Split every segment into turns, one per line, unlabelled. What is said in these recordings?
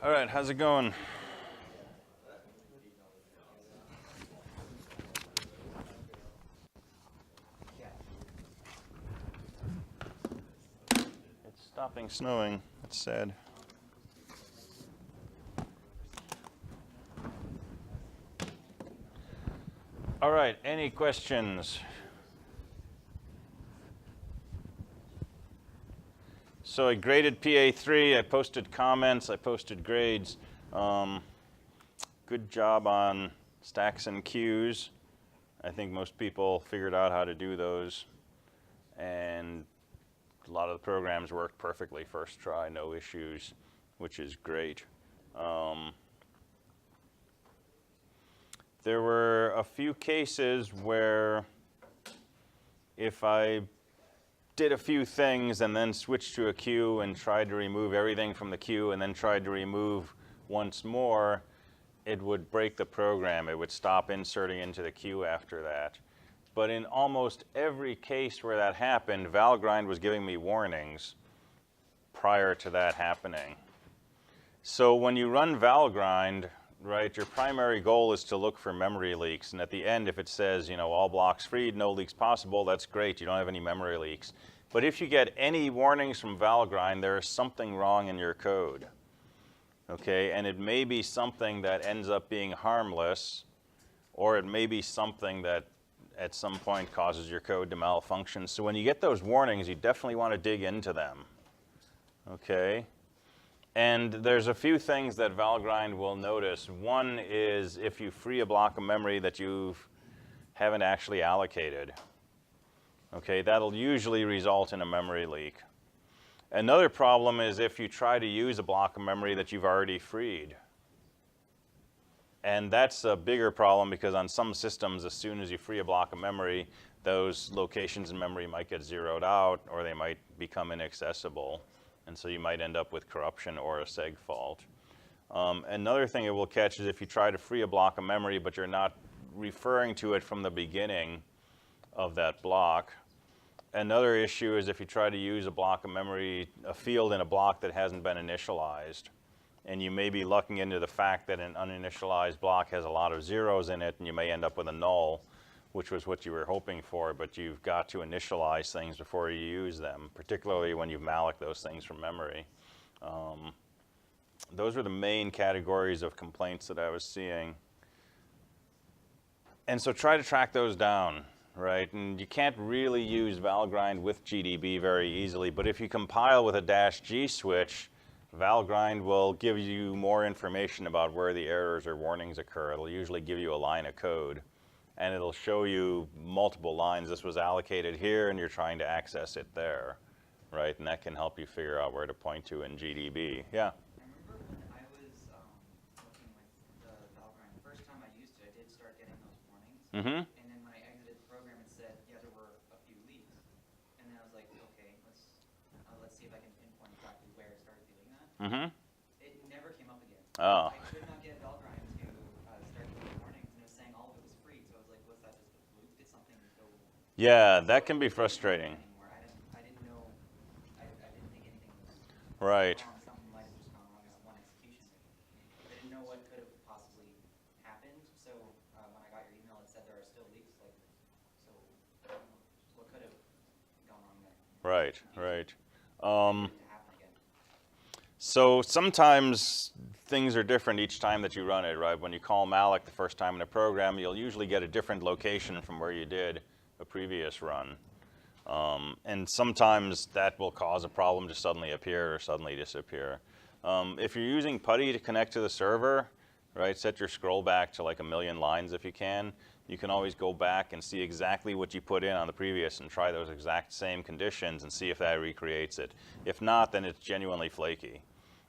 All right, how's it going? It's stopping snowing. That's sad. All right, any questions? So I graded PA3, I posted comments, I posted grades. Good job on stacks and queues. I think most people figured out how to do those. And a lot of the programs worked perfectly first try, no issues, which is great. There were a few cases where if I did a few things and then switched to a queue and tried to remove everything from the queue and then tried to remove once more, it would break the program. It would stop inserting into the queue after that. But in almost every case where that happened, Valgrind was giving me warnings prior to that happening. So when you run Valgrind, right, your primary goal is to look for memory leaks. And at the end, if it says, you know, all blocks freed, no leaks possible, that's great. You don't have any memory leaks. But if you get any warnings from Valgrind, there is something wrong in your code. Okay, and it may be something that ends up being harmless, or it may be something that at some point causes your code to malfunction. So when you get those warnings, you definitely want to dig into them. Okay? And there's a few things that Valgrind will notice. One is if you free a block of memory that you haven't actually allocated. Okay, that'll usually result in a memory leak. Another problem is if you try to use a block of memory that you've already freed. And that's a bigger problem because on some systems, as soon as you free a block of memory, those locations in memory might get zeroed out or they might become inaccessible. And so you might end up with corruption or a seg fault. Another thing it will catch is if you try to free a block of memory, but you're not referring to it from the beginning of that block. Another issue is if you try to use a block of memory, a field in a block that hasn't been initialized. And you may be looking into the fact that an uninitialized block has a lot of zeros in it, and you may end up with a null, which was what you were hoping for, but you've got to initialize things before you use them, particularly when you malloc those things from memory. Those were the main categories of complaints that I was seeing. And so try to track those down, right? And you can't really use Valgrind with GDB very easily, but if you compile with a -G switch, Valgrind will give you more information about where the errors or warnings occur. It'll usually give you a line of code. And it'll show you multiple lines. This was allocated here, and you're trying to access it there, right? And that can help you figure out where to point to in GDB. Yeah?
I remember when I was working with the Valgrind, the first time I used it, I did start getting those warnings.
Mm-hmm.
And then when I exited the program, it said, yeah, there were a few leaks. And then I was like, okay, let's see if I can pinpoint exactly where I started doing that.
Mm-hmm.
It never came up again.
Oh.
I could not get Valgrind to start giving warnings, and it was saying all of it was free. So I was like, was that just a fluke? Did something go?
Yeah, that can be frustrating.
I didn't know. I didn't think anything was
Right.
wrong. Something might have just gone wrong at one execution. I didn't know what could have possibly happened. So when I got your email, it said there are still leaks. Like, so what could have gone wrong there?
Right, right.
To happen again.
So sometimes things are different each time that you run it, right? When you call malloc the first time in a program, you'll usually get a different location from where you did a previous run. And sometimes that will cause a problem to suddenly appear or suddenly disappear. If you're using PuTTY to connect to the server, right, set your scroll back to like 1,000,000 lines if you can. You can always go back and see exactly what you put in on the previous and try those exact same conditions and see if that recreates it. If not, then it's genuinely flaky.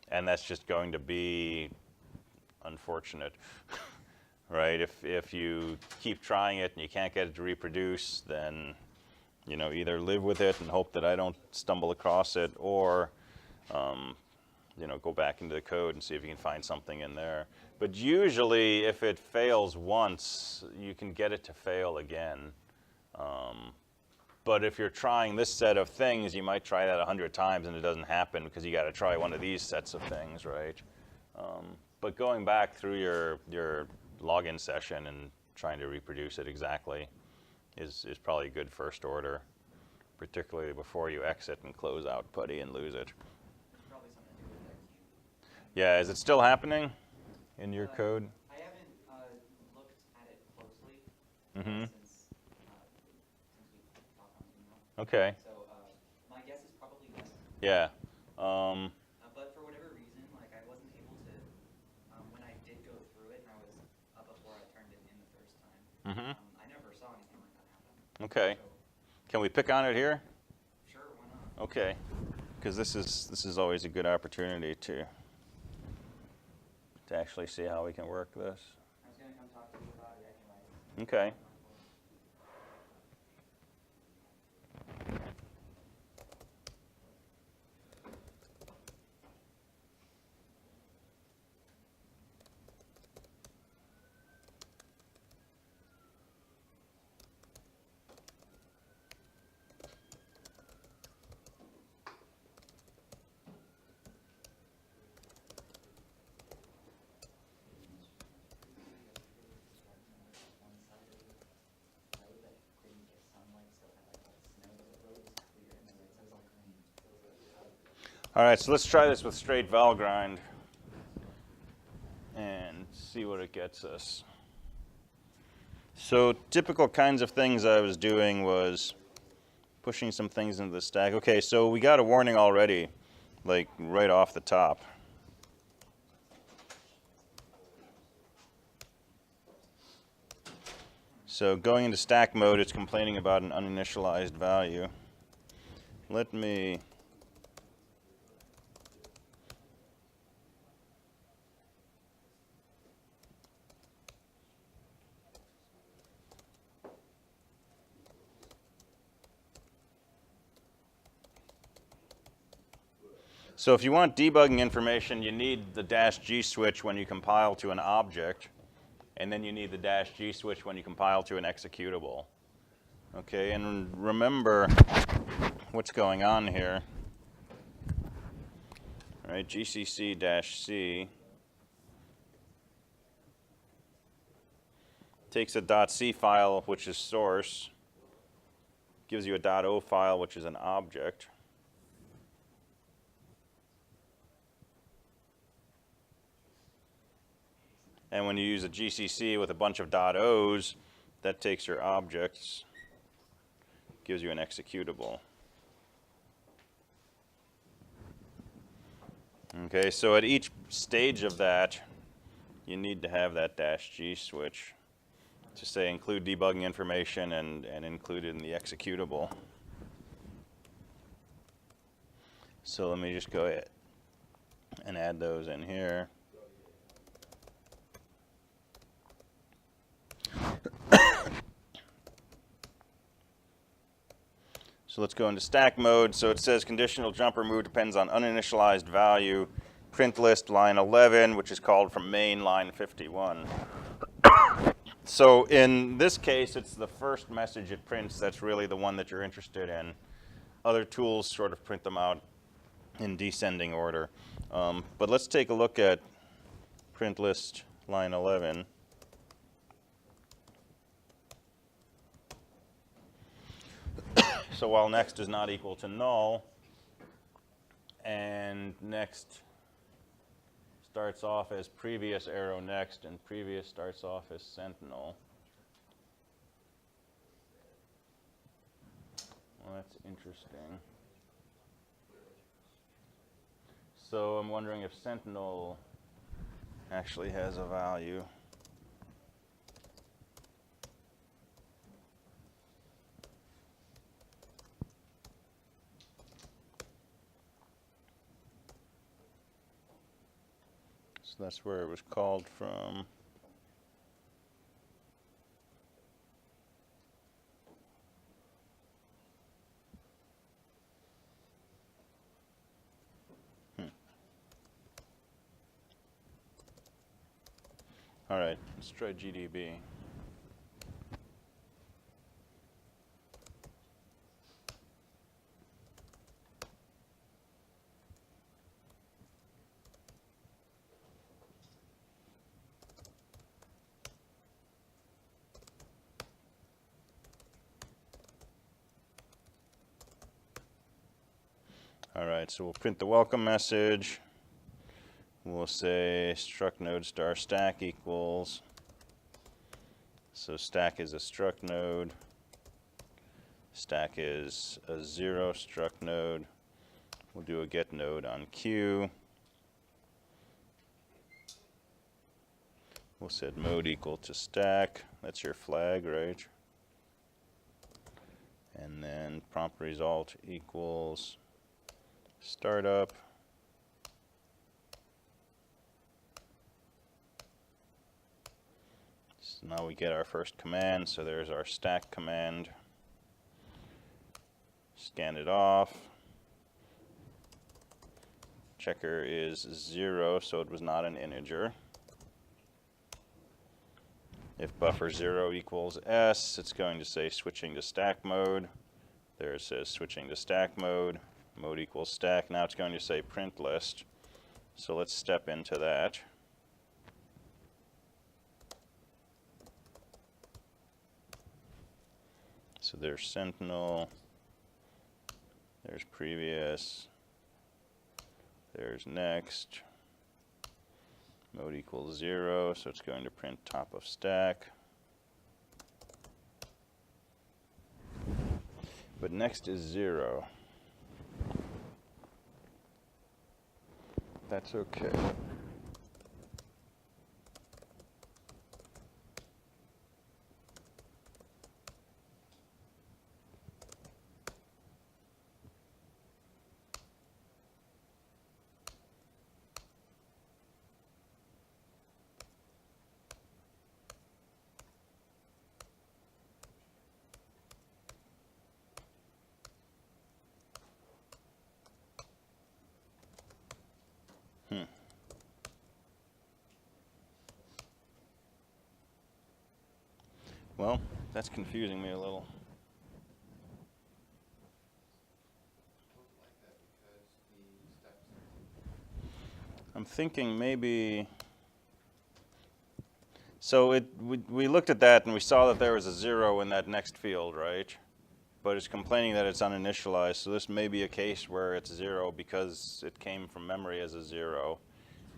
And that's just going to be unfortunate, right? If you keep trying it and you can't get it to reproduce, then you know, either live with it and hope that I don't stumble across it, or you know, go back into the code and see if you can find something in there. But usually, if it fails once, you can get it to fail again. But if you're trying this set of things, you might try that 100 times and it doesn't happen because you got to try one of these sets of things, right? But going back through your login session and trying to reproduce it exactly is probably good first order, particularly before you exit and close out PuTTY and lose it.
There's probably something to do with that queue.
Yeah, is it still happening in your code?
I haven't looked at it closely
Mm-hmm.
since we talked on email.
Okay.
So my guess is probably yes.
Yeah.
But for whatever reason, like I wasn't able to, when I did go through it and I was up before I turned it in the first time,
Mm-hmm.
I never saw anything like that happen.
Okay.
So,
Can we pick on it here?
sure, why not?
Okay. Because this is always a good opportunity to actually see how we can work this.
I was going to come talk to you about it anyway.
Okay. All right, so let's try this with straight val grind and see what it gets us. So typical kinds of things I was doing was pushing some things into the stack. Okay, so we got a warning already, like right off the top. So going into stack mode, it's complaining about an uninitialized value. Let me So if you want debugging information, you need the -G switch when you compile to an object, and then you need the -G switch when you compile to an executable. Okay, and remember what's going on here. All right, GCC-C takes a .c file, which is source, gives you a .o file, which is an object. And when you use a GCC with a bunch of .os, that takes your objects, gives you an executable. Okay, so at each stage of that, you need to have that -G switch to say include debugging information and include it in the executable. So let me just go ahead and add those in here. So let's go into stack mode. So it says conditional jumper move depends on uninitialized value. Print list line 11, which is called from main line 51. So in this case, it's the first message it prints that's really the one that you're interested in. Other tools sort of print them out in descending order. But let's take a look at print list line 11. So while next is not equal to null, and next starts off as previous arrow next, and previous starts off as sentinel. Well, that's interesting. So I'm wondering if sentinel actually has a value. So that's where it was called from. All right, let's try GDB. All right, so we'll print the welcome message. We'll say struct node star stack equals. So stack is a struct node. Stack is a 0 struct node. We'll do a get node on Q. We'll set mode equal to stack. That's your flag, right? And then prompt result equals startup. So now we get our first command. So there's our stack command. Scan it off. Checker is 0, so it was not an integer. If buffer 0 equals S, it's going to say switching to stack mode. There it says switching to stack mode. Mode equals stack. Now it's going to say print list. So let's step into that. So there's Sentinel. There's previous. There's next. Mode equals 0, so it's going to print top of stack. But next is 0. That's okay. Well, that's confusing me a little. I'm thinking maybe, so we looked at that and we saw that there was a 0 in that next field, right? But it's complaining that it's uninitialized, so this may be a case where it's 0 because it came from memory as a 0,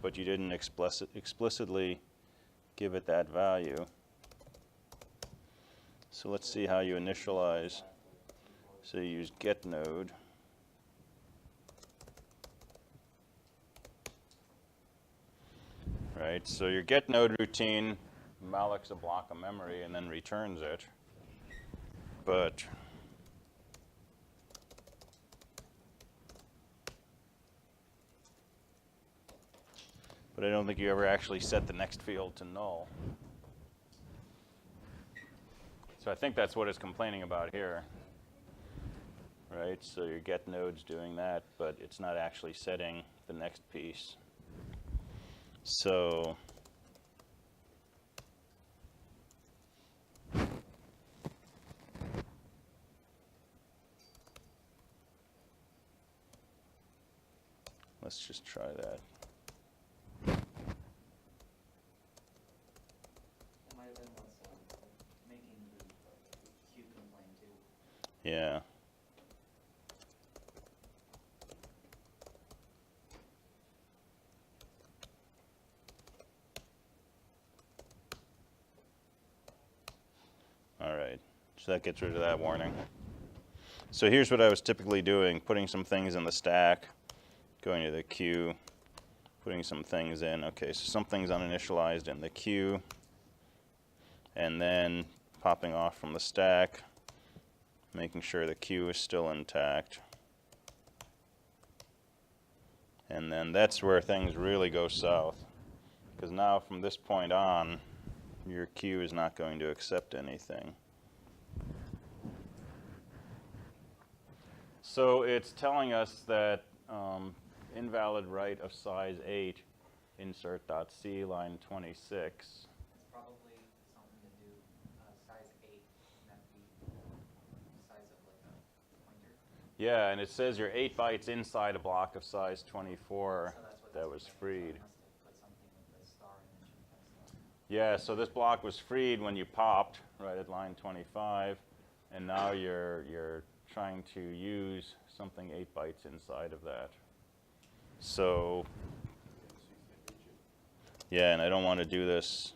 but you didn't explicitly give it that value. So let's see how you initialize. So you use get node. Right, so your get node routine mallocs a block of memory and then returns it. But I don't think you ever actually set the next field to null. So I think that's what it's complaining about here. Right, so your get node's doing that, but it's not actually setting the next piece. So let's just try that.
It might have been what's making the queue complain too.
Yeah. All right, so that gets rid of that warning. So here's what I was typically doing, putting some things in the stack, going to the queue, putting some things in. Okay, so something's uninitialized in the queue, and then popping off from the stack, making sure the queue is still intact. And then that's where things really go south, because now from this point on, your queue is not going to accept anything. So it's telling us that invalid write of size 8, insert.c line 26.
It's probably something to do size 8, and that be size of like a pointer.
Yeah, and it says you're 8 bytes inside a block of size 24
So that's what
that was freed.
So I must have put something with the star and then shouldn't have star.
Yeah, so this block was freed when you popped, right at line 25, and now you're trying to use something 8 bytes inside of that. So, yeah, and I don't want to do this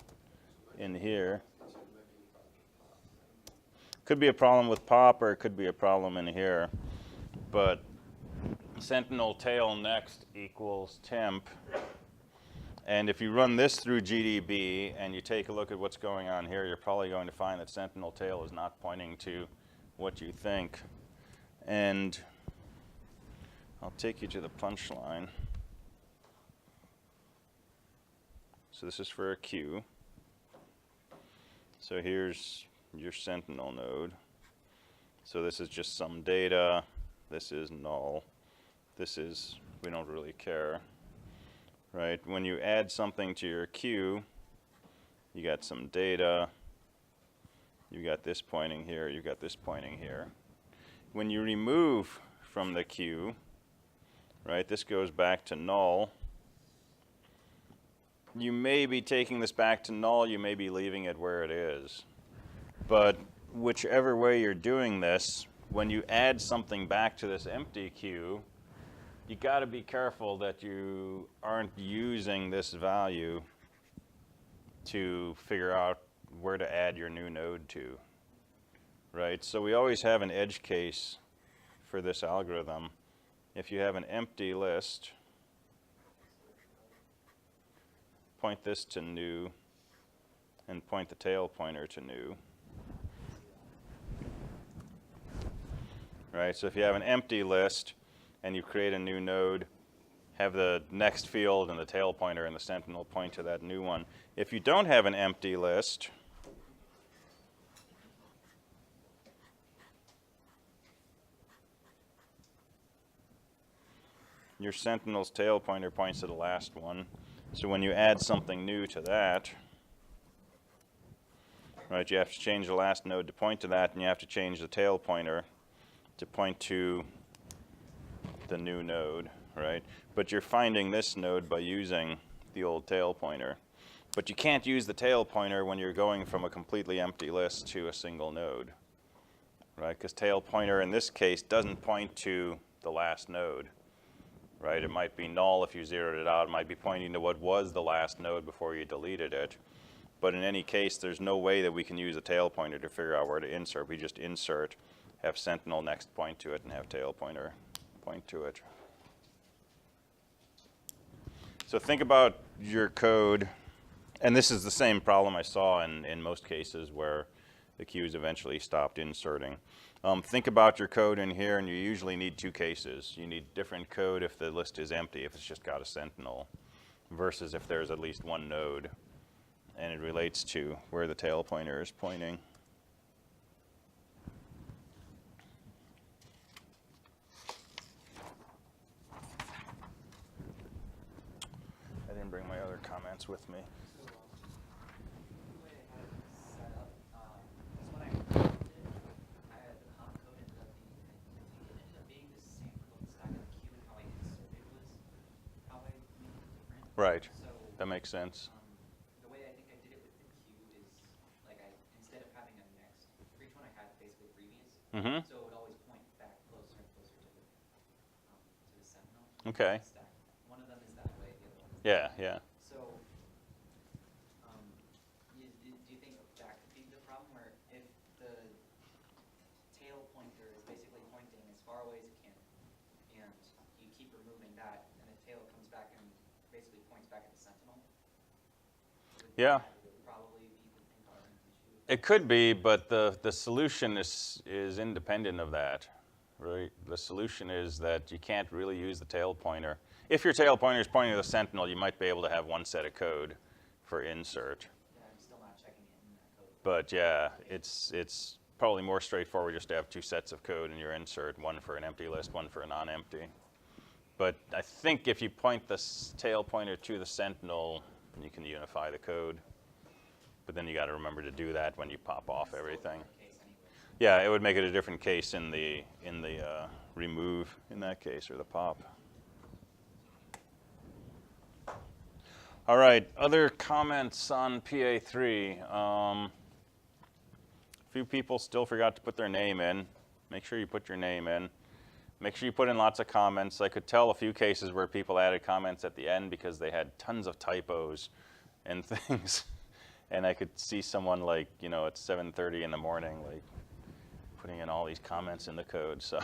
in here. Could be a problem with pop, or it could be a problem in here. But Sentinel tail next equals temp. And if you run this through GDB and you take a look at what's going on here, you're probably going to find that Sentinel tail is not pointing to what you think. And I'll take you to the punchline. So this is for a queue. So here's your Sentinel node. So this is just some data. This is null. This is, we don't really care. Right? When you add something to your queue, you got some data. You got this pointing here. You got this pointing here. When you remove from the queue, right, this goes back to null. You may be taking this back to null. You may be leaving it where it is. But whichever way you're doing this, when you add something back to this empty queue, you got to be careful that you aren't using this value to figure out where to add your new node to, right? So we always have an edge case for this algorithm. If you have an empty list, point this to new and point the tail pointer to new. Right, so if you have an empty list and you create a new node, have the next field and the tail pointer and the Sentinel point to that new one. If you don't have an empty list, your Sentinel's tail pointer points to the last one. So when you add something new to that, right, you have to change the last node to point to that, and you have to change the tail pointer to point to the new node, right? But you're finding this node by using the old tail pointer. But you can't use the tail pointer when you're going from a completely empty list to a single node, right? Because tail pointer in this case doesn't point to the last node, right? It might be null if you zeroed it out. It might be pointing to what was the last node before you deleted it. But in any case, there's no way that we can use a tail pointer to figure out where to insert. We just insert, have Sentinel next point to it, and have tail pointer point to it. So think about your code, and this is the same problem I saw in most cases where the queues eventually stopped inserting. Think about your code in here, and you usually need two cases. You need different code if the list is empty, if it's just got a Sentinel, versus if there's at least one node, and it relates to where the tail pointer is pointing. I didn't bring my other comments with me. Right. That makes sense.
The way I think I did it with the queue is, like, instead of having a next, for each one I had basically previous, so it would always point back closer and closer to the Sentinel.
Okay.
Stack. One of them is that way, the other one is
Yeah, yeah.
So, do you think that could be the problem, where if the tail pointer is basically pointing as far away as it can, and you keep removing that, and the tail comes back and basically points back at the Sentinel?
Yeah.
Probably be the thing causing the issue.
It could be, but the solution is independent of that, right? The solution is that you can't really use the tail pointer. If your tail pointer is pointing to the Sentinel, you might be able to have one set of code for insert.
Yeah, I'm still not checking it in that code.
But yeah, it's probably more straightforward just to have two sets of code in your insert, one for an empty list, one for a non-empty. But I think if you point the tail pointer to the Sentinel, you can unify the code. But then you got to remember to do that when you pop off everything. Yeah, it would make it a different case in the remove in that case, or the pop. All right, other comments on PA3. A few people still forgot to put their name in. Make sure you put your name in. Make sure you put in lots of comments. I could tell a few cases where people added comments at the end because they had tons of typos and things. And I could see someone like, you know, at 7:30 in the morning, like putting in all these comments in the code. So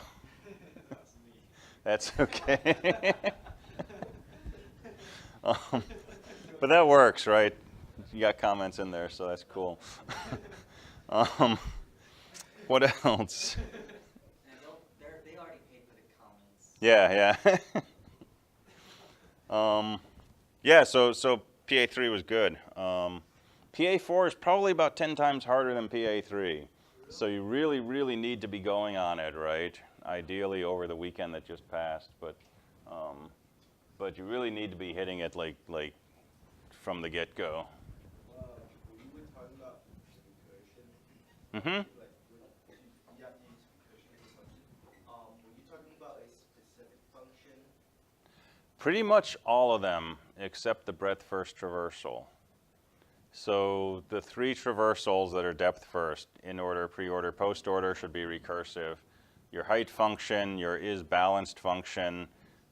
that's okay. But that works, right? You got comments in there, so that's cool. What else?
They already paid for the comments.
Yeah, yeah. Yeah, so PA3 was good. PA4 is probably about 10 times harder than PA3. So you really, really need to be going on it, right? Ideally over the weekend that just passed, but you really need to be hitting it like from the get-go.
When you were talking about recursion,
Mm-hmm.
like you have to use recursion as a function. Were you talking about a specific function?
Pretty much all of them except the breadth first traversal. So the three traversals that are depth first, in order, pre-order, post-order, should be recursive. Your height function, your isBalanced function,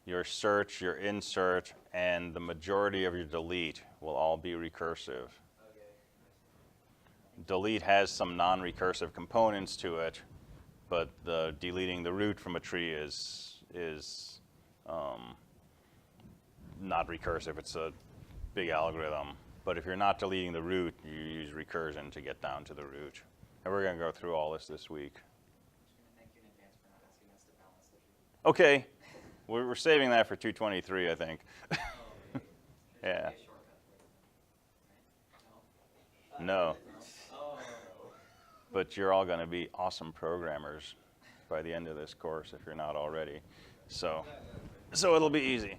your search, your insert, and the majority of your delete will all be recursive.
Okay.
Delete has some non-recursive components to it, but deleting the root from a tree is not recursive. It's a big algorithm. But if you're not deleting the root, you use recursion to get down to the root. And we're going to go through all this week.
I'm just going to thank you in advance for not asking us to balance the truth.
Okay. We're saving that for 223, I think.
Oh, okay. There's
Yeah.
gotta be a shortcut for it. No?
No.
Oh.
But you're all going to be awesome programmers by the end of this course if you're not already. So it'll be easy.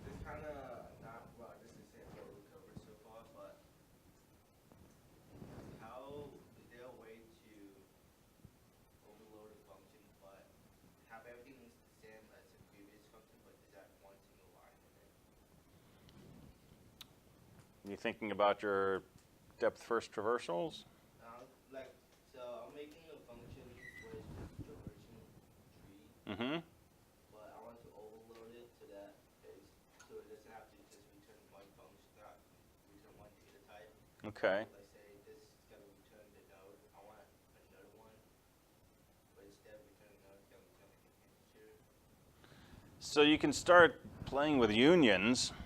This kind of not, well, this is what we covered so far, but is there a way to overload a function but have everything the same as the previous function, but is that one single line in it?
You thinking about your depth first traversals?
So I'm making a function with traversing tree,
Mm-hmm.
but I want to overload it so it doesn't have to just return one function, not return one data type.
Okay.
Let's say this is going to return the node. I want another one, but instead of returning node, it's going to return like an integer.
So you can start playing with unions.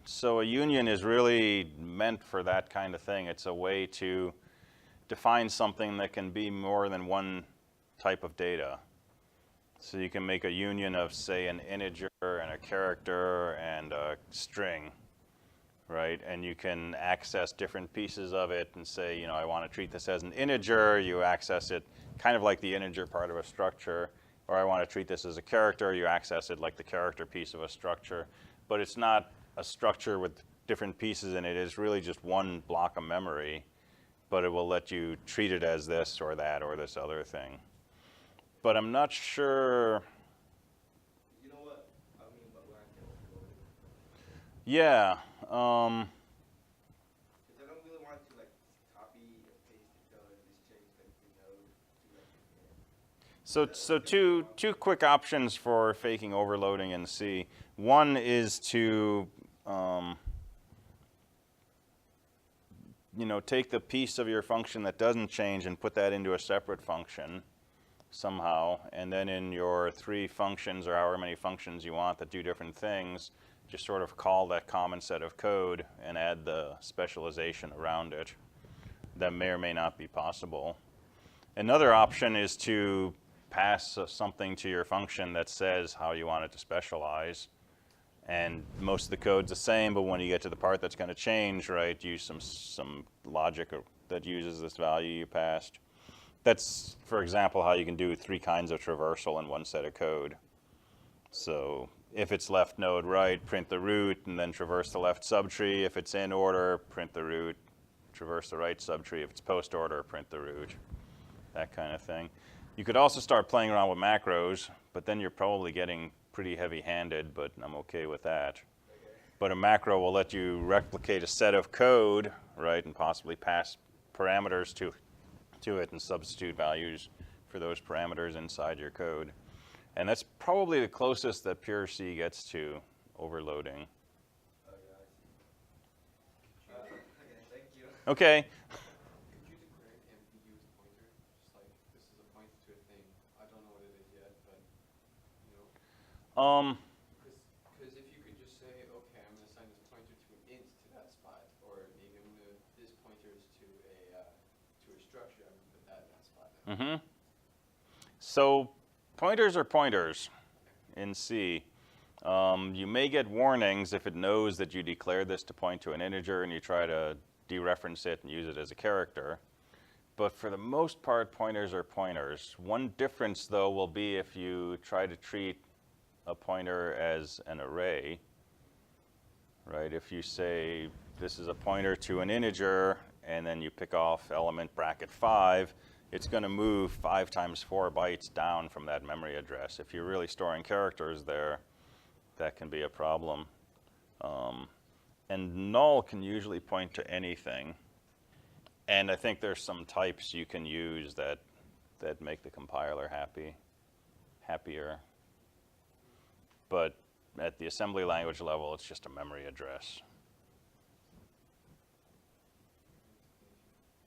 So a union is really meant for that kind of thing. It's a way to define something that can be more than one type of data. So you can make a union of, say, an integer and a character and a string, right? And you can access different pieces of it and say, you know, I want to treat this as an integer. You access it kind of like the integer part of a structure. Or I want to treat this as a character. You access it like the character piece of a structure. But it's not a structure with different pieces in it. It's really just one block of memory. But it will let you treat it as this or that or this other thing. But I'm not sure.
You know what I mean by when I can overload it?
Yeah.
Because I don't really want to like copy and paste the code and just change like the node to like
So two quick options for faking overloading in C. One is to take the piece of your function that doesn't change and put that into a separate function somehow, and then in your three functions or however many functions you want that do different things, just sort of call that common set of code and add the specialization around it. That may or may not be possible. Another option is to pass something to your function that says how you want it to specialize. And most of the code's the same, but when you get to the part that's going to change, right, use some logic that uses this value you passed. That's, for example, how you can do three kinds of traversal in one set of code. So if it's left node right, print the root, and then traverse the left subtree. If it's in order, print the root, traverse the right subtree. If it's post order, print the root, that kind of thing. You could also start playing around with macros, but then you're probably getting pretty heavy-handed, but I'm okay with that. But a macro will let you replicate a set of code, right, and possibly pass parameters to it and substitute values for those parameters inside your code. And that's probably the closest that pure C gets to overloading.
Oh, yeah, I see. Okay, thank you.
Okay.
Could you declare an ambiguous pointer? Just like, this is a pointer to a thing. I don't know what it is yet, but, you know. Because if you could just say, okay, I'm going to assign this pointer to an int to that spot, or maybe I'm going to, this pointer is to a structure, I'm going to put that in that spot now.
Mm-hmm. So pointers are pointers in C. You may get warnings if it knows that you declared this to point to an integer and you try to dereference it and use it as a character. But for the most part, pointers are pointers. One difference, though, will be if you try to treat a pointer as an array, right? If you say this is a pointer to an integer and then you pick off element bracket 5, it's going to move 5 times 4 bytes down from that memory address. If you're really storing characters there, that can be a problem. And null can usually point to anything. And I think there's some types you can use that make the compiler happier. But at the assembly language level, it's just a memory address.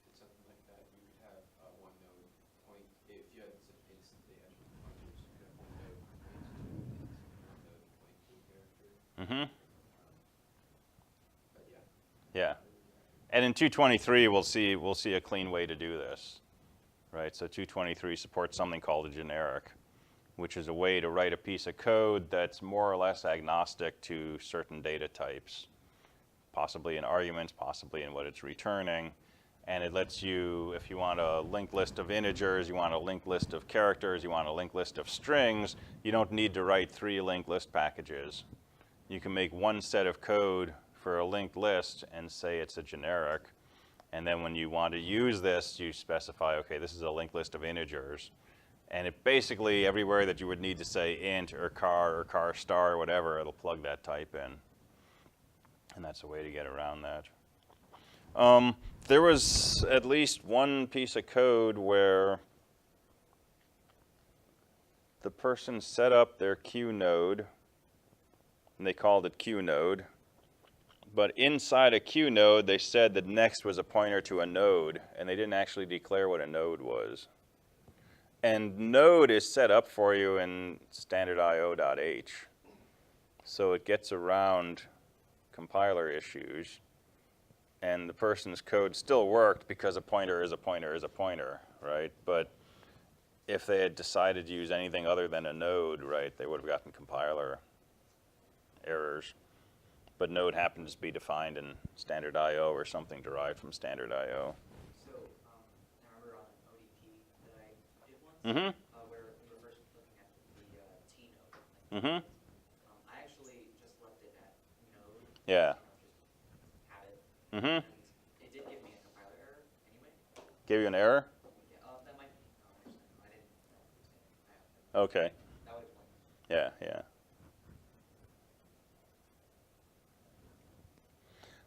It's something like that. You could have one node point, if you had such ints, they actually pointers, you could have one node point to an int, one node point to a character.
Mm-hmm.
But yeah.
Yeah. And in 223, we'll see a clean way to do this, right? So 223 supports something called a generic, which is a way to write a piece of code that's more or less agnostic to certain data types, possibly in arguments, possibly in what it's returning. And it lets you, if you want a linked list of integers, you want a linked list of characters, you want a linked list of strings, you don't need to write 3 linked list packages. You can make one set of code for a linked list and say it's a generic. And then when you want to use this, you specify, okay, this is a linked list of integers. And it basically, everywhere that you would need to say int or car star or whatever, it'll plug that type in. And that's a way to get around that. There was at least one piece of code where the person set up their Q node, and they called it Q node. But inside a Q node, they said that next was a pointer to a node, and they didn't actually declare what a node was. And node is set up for you in standard io.h. So it gets around compiler issues. And the person's code still worked because a pointer is a pointer is a pointer, right? But if they had decided to use anything other than a node, right, they would have gotten compiler errors. But node happens to be defined in standard IO or something derived from standard IO.
So, I remember on an ODP that I did once,
Mm-hmm.
where we were first looking at the T node.
Mm-hmm.
I actually just left it at node.
Yeah.
Just had it.
Mm-hmm.
And it did give me a compiler error anyway.
Gave you an error?
Yeah, that might be. No, I didn't know it was getting.
Okay.
That would explain.
Yeah, yeah.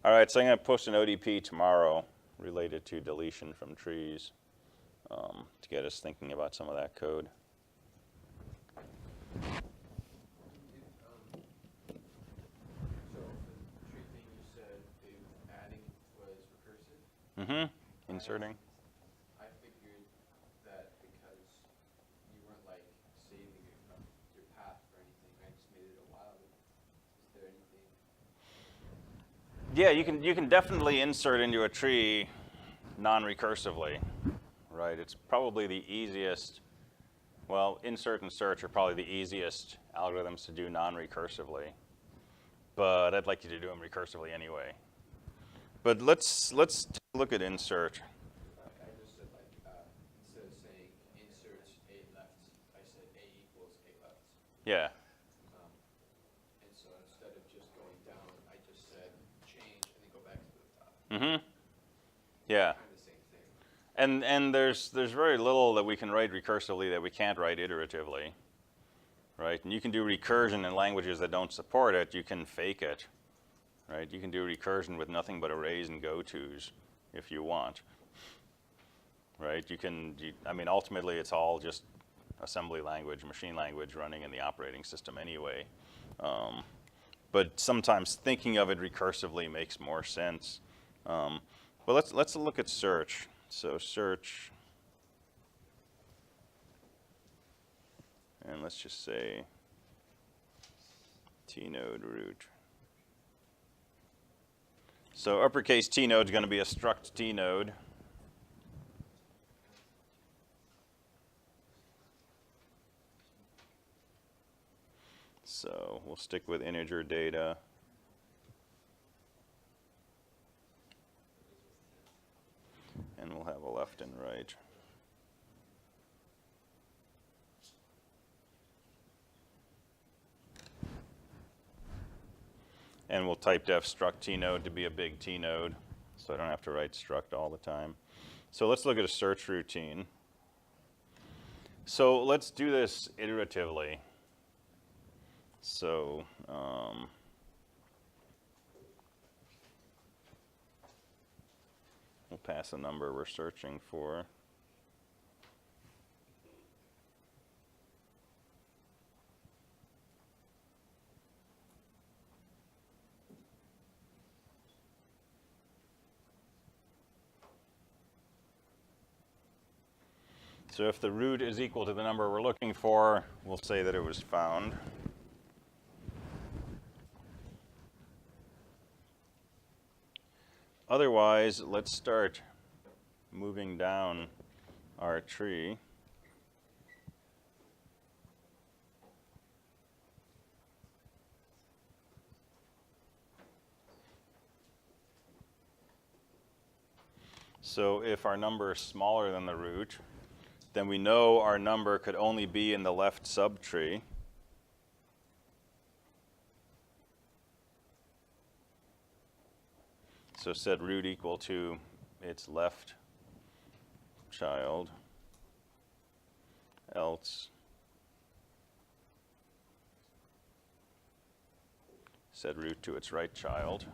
All right, so I'm going to post an ODP tomorrow related to deletion from trees to get us thinking about some of that code.
So for the tree thing you said, adding was recursive.
Mm-hmm. Inserting.
I figured that because you weren't like saving your path or anything, I just made it a while. Is there anything?
Yeah, you can definitely insert into a tree non-recursively, right? It's probably the easiest. Well, insert and search are probably the easiest algorithms to do non-recursively, but I'd like you to do them recursively anyway. But let's take a look at insert.
I just said like instead of saying insert a left, I said a equals a left.
Yeah.
And so instead of just going down, I just said change and then go back to the top.
Mm-hmm. Yeah.
Kind of the same thing.
And there's very little that we can write recursively that we can't write iteratively, right? And you can do recursion in languages that don't support it. You can fake it, right? You can do recursion with nothing but arrays and gotos if you want, right? I mean, ultimately it's all just assembly language, machine language running in the operating system anyway. But sometimes thinking of it recursively makes more sense. But let's look at search. So search, and let's just say T-node root. So uppercase T-node is going to be a struct T-node. So we'll stick with integer data. And we'll have a left and right. And we'll type def struct T-node to be a big T-node, so I don't have to write struct all the time. So let's look at a search routine. So let's do this iteratively. So we'll pass a number we're searching for. So if the root is equal to the number we're looking for, we'll say that it was found. Otherwise, let's start moving down our tree. So if our number is smaller than the root, then we know our number could only be in the left subtree. So set root equal to its left child, else set root to its right child.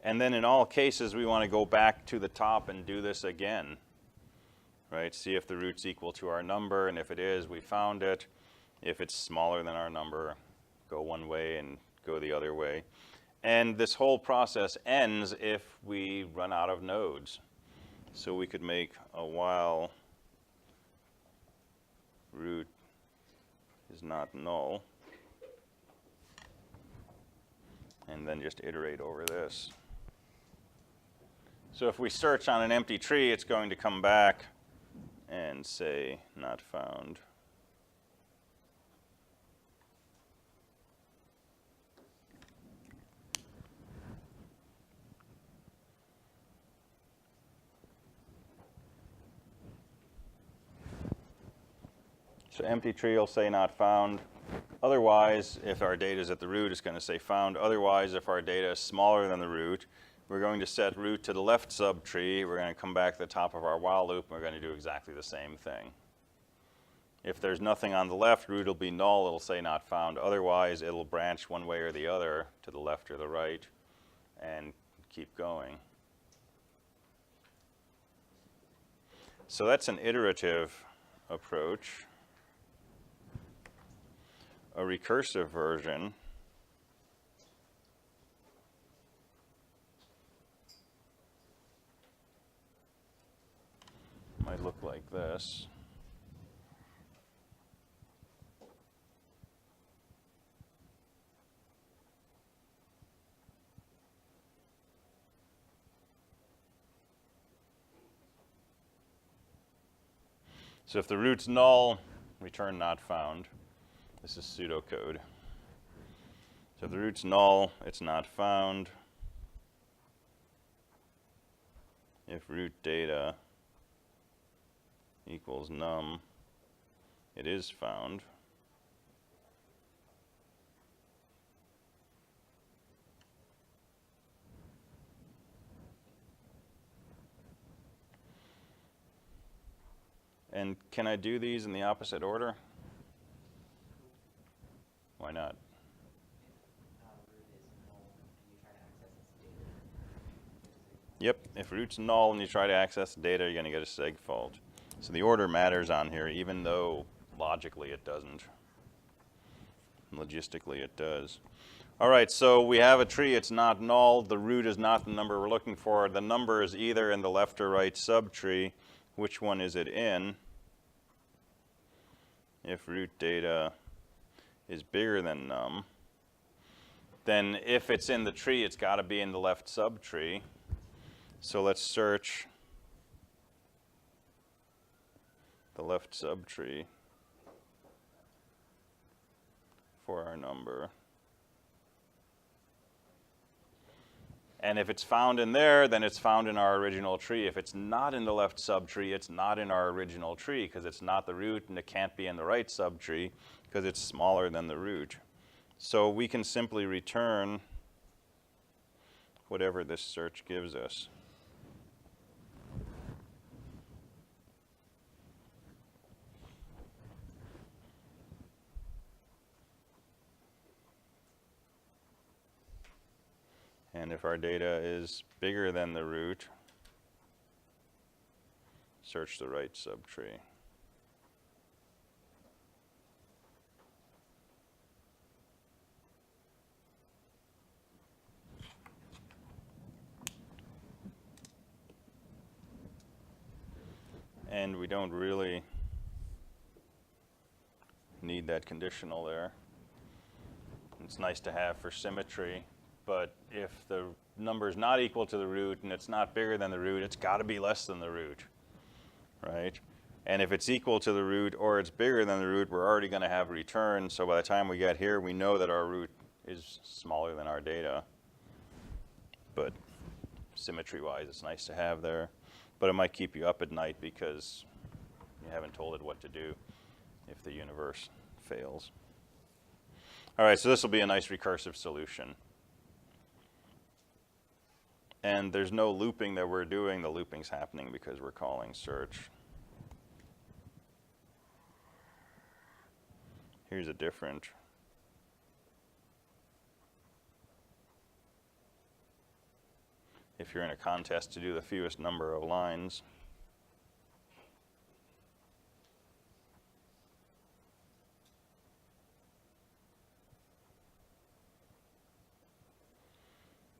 And then in all cases, we want to go back to the top and do this again, right? See if the root's equal to our number, and if it is, we found it. If it's smaller than our number, go one way and go the other way. And this whole process ends if we run out of nodes. So we could make a while root is not null, and then just iterate over this. So if we search on an empty tree, it's going to come back and say not found. So empty tree will say not found. Otherwise, if our data is at the root, it's going to say found. Otherwise, if our data is smaller than the root, we're going to set root to the left subtree. We're going to come back to the top of our while loop, and we're going to do exactly the same thing. If there's nothing on the left, root will be null. It'll say not found. Otherwise, it'll branch one way or the other, to the left or the right, and keep going. So that's an iterative approach. A recursive version might look like this. So if the root's null, return not found. This is pseudocode. So if the root's null, it's not found. If root data equals num, it is found. And can I do these in the opposite order? Why not?
Root is null, and you try to access its data.
Yep, if root's null and you try to access the data, you're going to get a seg fault. So the order matters on here, even though logically it doesn't. Logistically it does. All right, so we have a tree, it's not null, the root is not the number we're looking for. The number is either in the left or right subtree. Which one is it in? If root data is bigger than num, then if it's in the tree, it's got to be in the left subtree. So let's search the left subtree for our number. And if it's found in there, then it's found in our original tree. If it's not in the left subtree, it's not in our original tree because it's not the root, and it can't be in the right subtree because it's smaller than the root. So we can simply return whatever this search gives us. And if our data is bigger than the root, search the right subtree. And we don't really need that conditional there. It's nice to have for symmetry. But if the number is not equal to the root and it's not bigger than the root, it's got to be less than the root, right? And if it's equal to the root or it's bigger than the root, we're already going to have return. So by the time we get here, we know that our root is smaller than our data. But symmetry-wise, it's nice to have there. But it might keep you up at night because you haven't told it what to do if the universe fails. All right, so this will be a nice recursive solution. And there's no looping that we're doing. The looping's happening because we're calling search. Here's a different. If you're in a contest to do the fewest number of lines.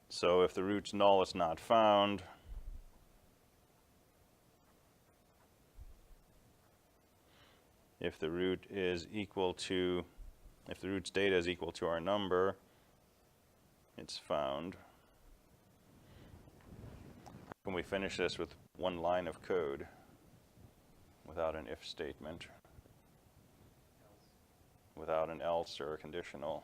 So if the root's null, it's not found. If the root is equal to, if the root's data is equal to our number, it's found. How can we finish this with one line of code without an if statement? Without an else or a conditional?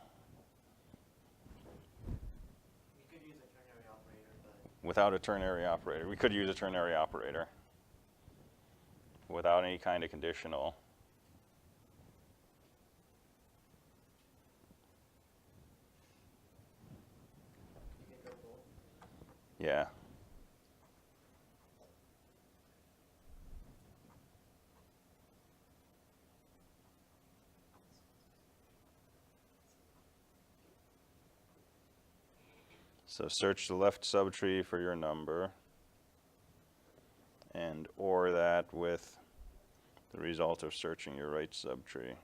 Without a ternary operator. We could use a ternary operator without any kind of conditional. Yeah. So search the left subtree for your number and OR that with the result of searching your right subtree.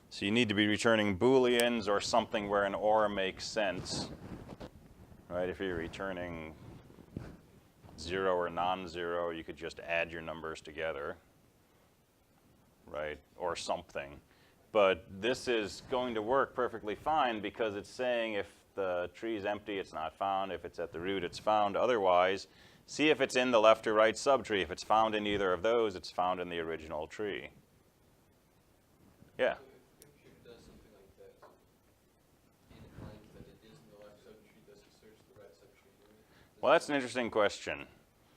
So you need to be returning Booleans or something where an OR makes sense, right? If you're returning 0 or non-zero, you could just add your numbers together, right? Or something. But this is going to work perfectly fine because it's saying if the tree is empty, it's not found. If it's at the root, it's found. Otherwise, see if it's in the left or right subtree. If it's found in either of those, it's found in the original tree. Yeah?
If Pure does something like this, and it finds that it is in the left subtree, does it search the right subtree?
Well, that's an interesting question.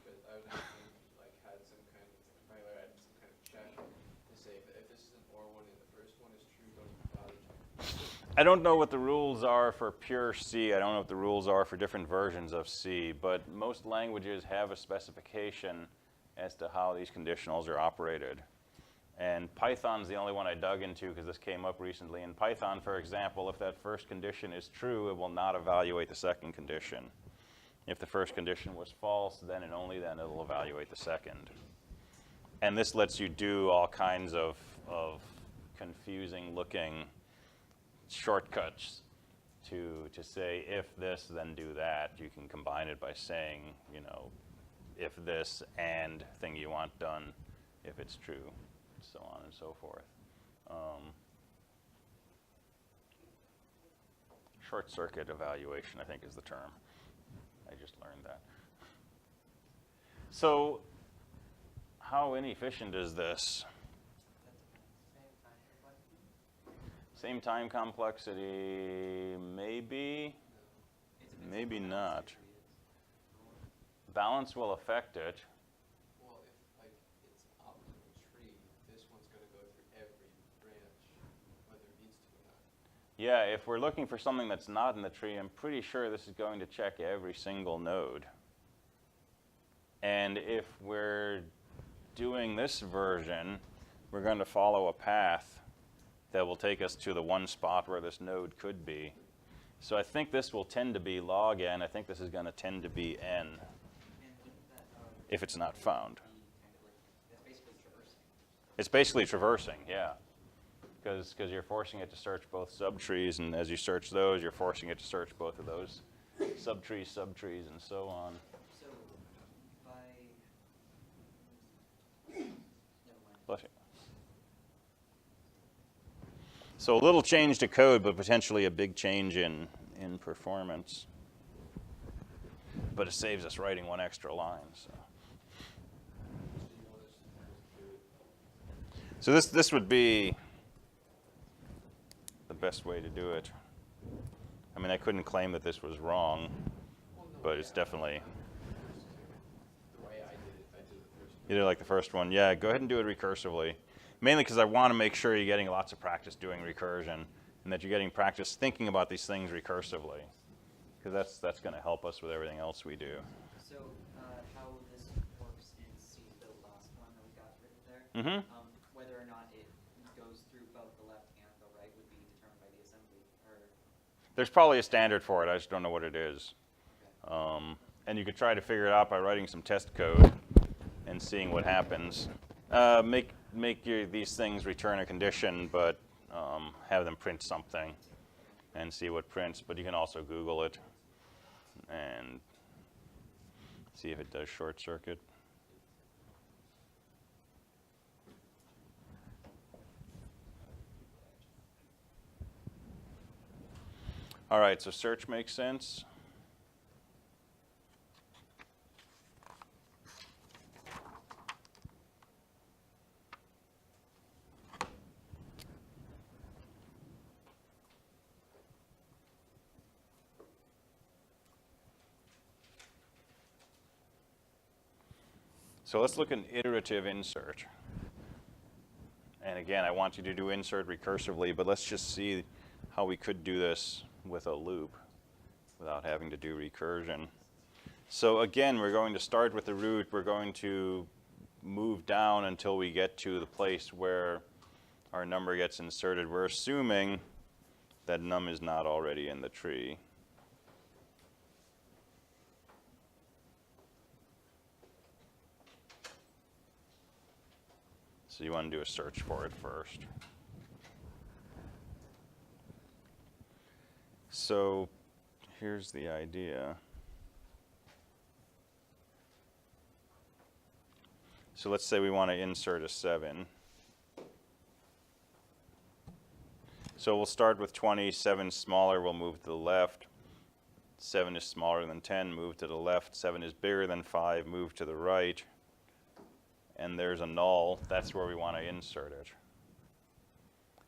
But I was thinking, like, had some kind of, probably added some kind of check to say if this is an OR one and the first one is true, don't bother checking.
I don't know what the rules are for pure C. I don't know what the rules are for different versions of C, but most languages have a specification as to how these conditionals are operated. And Python's the only one I dug into because this came up recently. In Python, for example, if that first condition is true, it will not evaluate the second condition. If the first condition was false, then and only then it will evaluate the second. And this lets you do all kinds of confusing looking shortcuts to say if this, then do that. You can combine it by saying, you know, if this and thing you want done, if it's true, so on and so forth. Short circuit evaluation, I think, is the term. I just learned that. So how inefficient is this? Same time complexity, maybe, maybe not. Balance will affect it.
Well, if like it's optimal tree, this one's going to go through every branch, whether it needs to or not.
Yeah, if we're looking for something that's not in the tree, I'm pretty sure this is going to check every single node. And if we're doing this version, we're going to follow a path that will take us to the one spot where this node could be. So I think this will tend to be log n. I think this is going to tend to be n if it's not found.
That's basically traversing.
It's basically traversing, yeah. Because you're forcing it to search both subtrees, and as you search those, you're forcing it to search both of those subtrees, and so on.
So by never mind.
Bless you. So a little change to code, but potentially a big change in performance. But it saves us writing one extra line. So this would be the best way to do it. I mean, I couldn't claim that this was wrong, but it's definitely.
The way I did it the first
You did like the first one. Yeah, go ahead and do it recursively. Mainly because I want to make sure you're getting lots of practice doing recursion and that you're getting practice thinking about these things recursively. Because that's going to help us with everything else we do.
So how this works in C, the last one that we got rid of there, whether or not it goes through both the left and the right would be determined by the assembly, or
There's probably a standard for it. I just don't know what it is.
okay.
And you could try to figure it out by writing some test code and seeing what happens. Make these things return a condition, but have them print something and see what prints. But you can also Google it and see if it does short circuit. All right, so search makes sense. So let's look at iterative insert. And again, I want you to do insert recursively, but let's just see how we could do this with a loop without having to do recursion. So again, we're going to start with the root. We're going to move down until we get to the place where our number gets inserted. We're assuming that num is not already in the tree. So you want to do a search for it first. So here's the idea. So let's say we want to insert a 7. So we'll start with 20, 7 is smaller, we'll move to the left. 7 is smaller than 10, move to the left. 7 is bigger than 5, move to the right. And there's a null, that's where we want to insert it.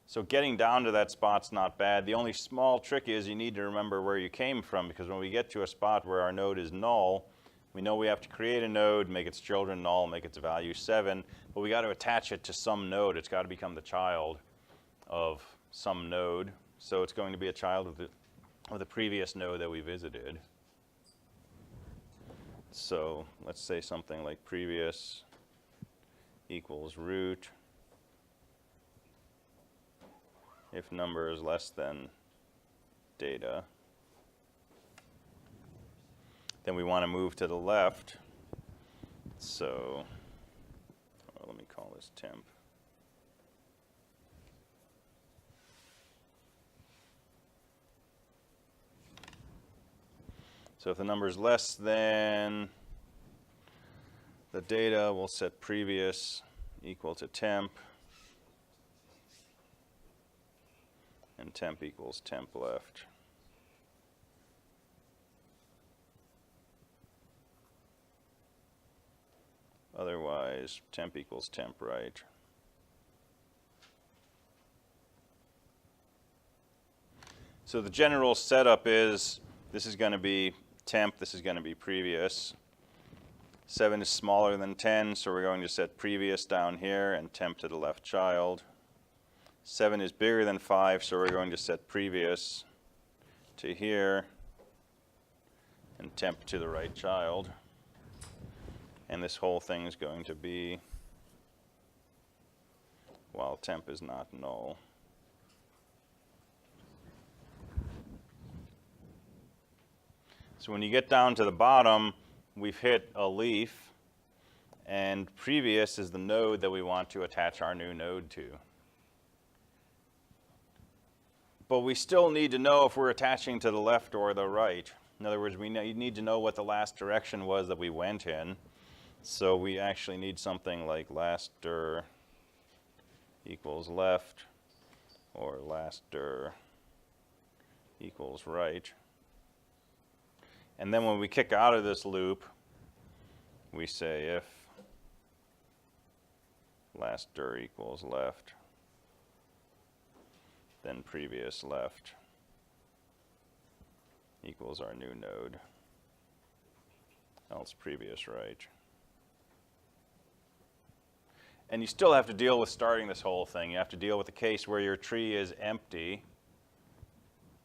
So getting down to that spot's not bad. The only small trick is you need to remember where you came from, because when we get to a spot where our node is null, we know we have to create a node, make its children null, make its value 7, but we got to attach it to some node. It's got to become the child of some node. So it's going to be a child of the previous node that we visited. So let's say something like previous equals root if number is less than data. Then we want to move to the left. So let me call this temp. So if the number is less than the data, we'll set previous equal to temp. And temp equals temp left. Otherwise, temp equals temp right. So the general setup is this is going to be temp, this is going to be previous. 7 is smaller than 10, so we're going to set previous down here and temp to the left child. 7 is bigger than 5, so we're going to set previous to here and temp to the right child. And this whole thing is going to be while temp is not null. So when you get down to the bottom, we've hit a leaf, and previous is the node that we want to attach our new node to. But we still need to know if we're attaching to the left or the right. In other words, we need to know what the last direction was that we went in. So we actually need something like last dir equals left or last dir equals right. And then when we kick out of this loop, we say if last dir equals left, then previous left equals our new node, else previous right. And you still have to deal with starting this whole thing. You have to deal with the case where your tree is empty,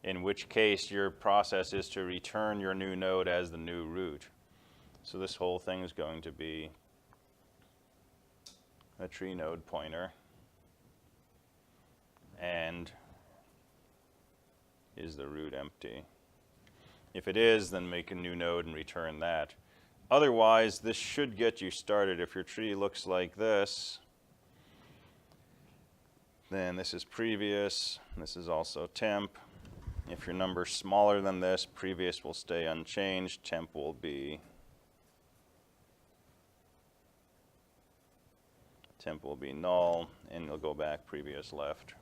in which case your process is to return your new node as the new root. So this whole thing is going to be a tree node pointer. And is the root empty? If it is, then make a new node and return that. Otherwise, this should get you started. If your tree looks like this, then this is previous, this is also temp. If your number's smaller than this, previous will stay unchanged, temp will be null, and you'll go back previous left.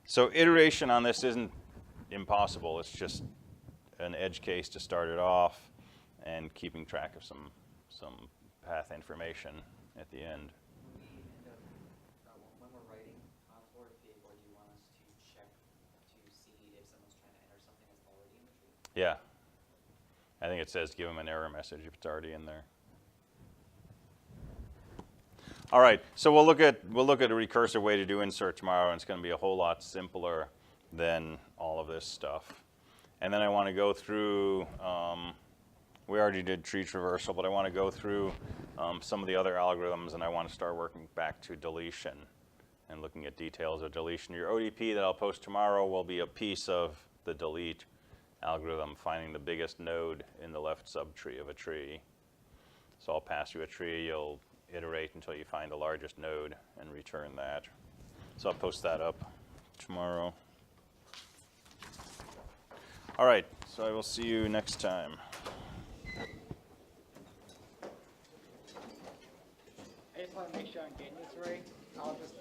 So iteration on this isn't impossible, it's just an edge case to start it off and keeping track of some path information at the end.
When we end up, when we're writing for a pig, or do you want us to check to see if someone's trying to enter something that's already in the tree?
Yeah. I think it says give them an error message if it's already in there. All right, so we'll look at a recursive way to do insert tomorrow, and it's going to be a whole lot simpler than all of this stuff. And then I want to go through, we already did tree traversal, but I want to go through some of the other algorithms, and I want to start working back to deletion and looking at details of deletion. Your ODP that I'll post tomorrow will be a piece of the delete algorithm, finding the biggest node in the left subtree of a tree. So I'll pass you a tree, you'll iterate until you find the largest node and return that. So I'll post that up tomorrow. All right, so I will see you next time.
I just want to make sure I'm getting this right. I'll just